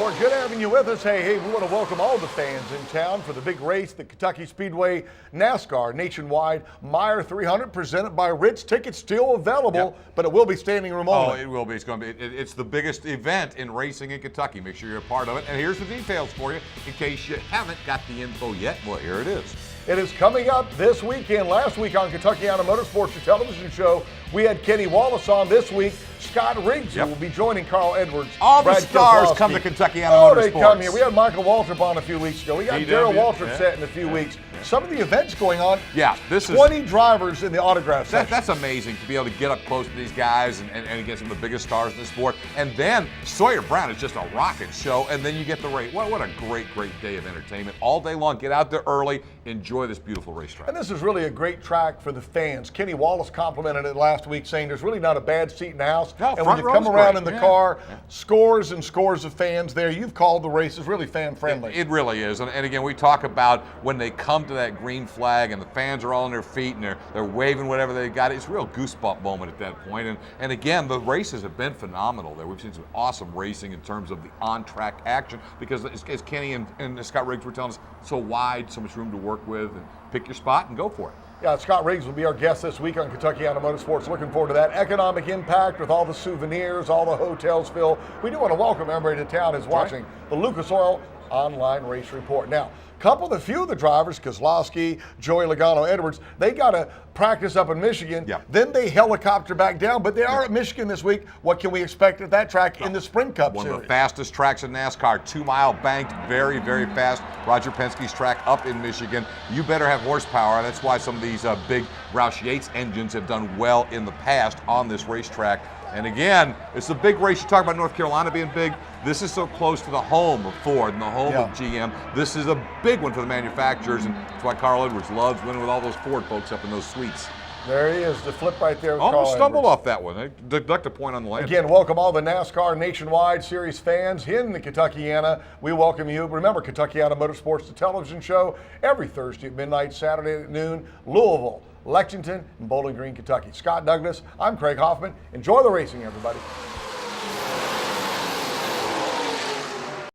Report. Good having you with us. Hey, we want to welcome all the fans in town for the big race, the Kentucky Speedway NASCAR Nationwide Meyer 300, presented by Ritz. Tickets still available, but it will be standing room only. Oh, it will be. It's going to be. It's the biggest event in racing in Kentucky. Make sure you're a part of it. And here's the details for you, in case you haven't got the info yet. Well, here it is. It is coming up this weekend. Last week on Kentuckiana Motorsports, the television show, we had Kenny Wallace on. This week, Scott Riggs, who will be joining Carl Edwards. All Brad the stars Keselowski. come to Kentuckiana Motorsports. They come here. We had Michael Waltrip on a few weeks ago. We got Darrell Waltrip set in a few weeks. Some of the events going on. Yeah, this 20 drivers in the autograph section. That's amazing to be able to get up close to these guys and get some of the biggest stars in the sport. And then Sawyer Brown is just a rocket show. And then you get the race. What a great day of entertainment. All day long. Get out there early. Enjoy this beautiful racetrack. And this is really a great track for the fans. Kenny Wallace complimented it last week, saying there's really not a bad seat in the house. No, and when you come around in the car, scores and scores of fans there. You've called the races really fan-friendly. It really is. And again, we talk about when they come to that green flag and the fans are all on their feet and they're waving whatever they got. It's a real goosebump moment at that point. And again, the races have been phenomenal there. We've seen some awesome racing in terms of the on-track action because, as Kenny and Scott Riggs were telling us, so wide, so much room to work with, and pick your spot and go for it. Yeah, Scott Riggs will be our guest this week on Kentuckiana Motorsports. Looking forward to that economic impact with all the souvenirs, all the hotels filled. We do want to welcome everybody to town who's watching the Lucas Oil Online Race Report. Now, a few of the drivers, Keselowski, Joey Logano, Edwards, they got to practice up in Michigan. Then they helicopter back down, but they are at Michigan this week. What can we expect at that track in the Sprint Cup One Series? of the fastest tracks in NASCAR, 2-mile banked, very, very fast. Roger Penske's track up in Michigan. You better have horsepower. That's why some of these big Roush Yates engines have done well in the past on this racetrack. And again, it's a big race. You talk about North Carolina being big. This is so close to the home of Ford and the home of GM. This is a big one for the manufacturers, and that's why Carl Edwards loves winning with all those Ford folks up in those suites. There he is, the flip right there with Almost Carl stumbled Edwards. off that one. They deduct a point on the land. Again, welcome all the NASCAR Nationwide Series fans in the Kentuckiana. We welcome you. Remember, Kentuckiana Motorsports, the television show, every Thursday at midnight, Saturday at noon, Louisville, Lexington, and Bowling Green, Kentucky. Scott Douglas, I'm Craig Hoffman. Enjoy the racing, everybody.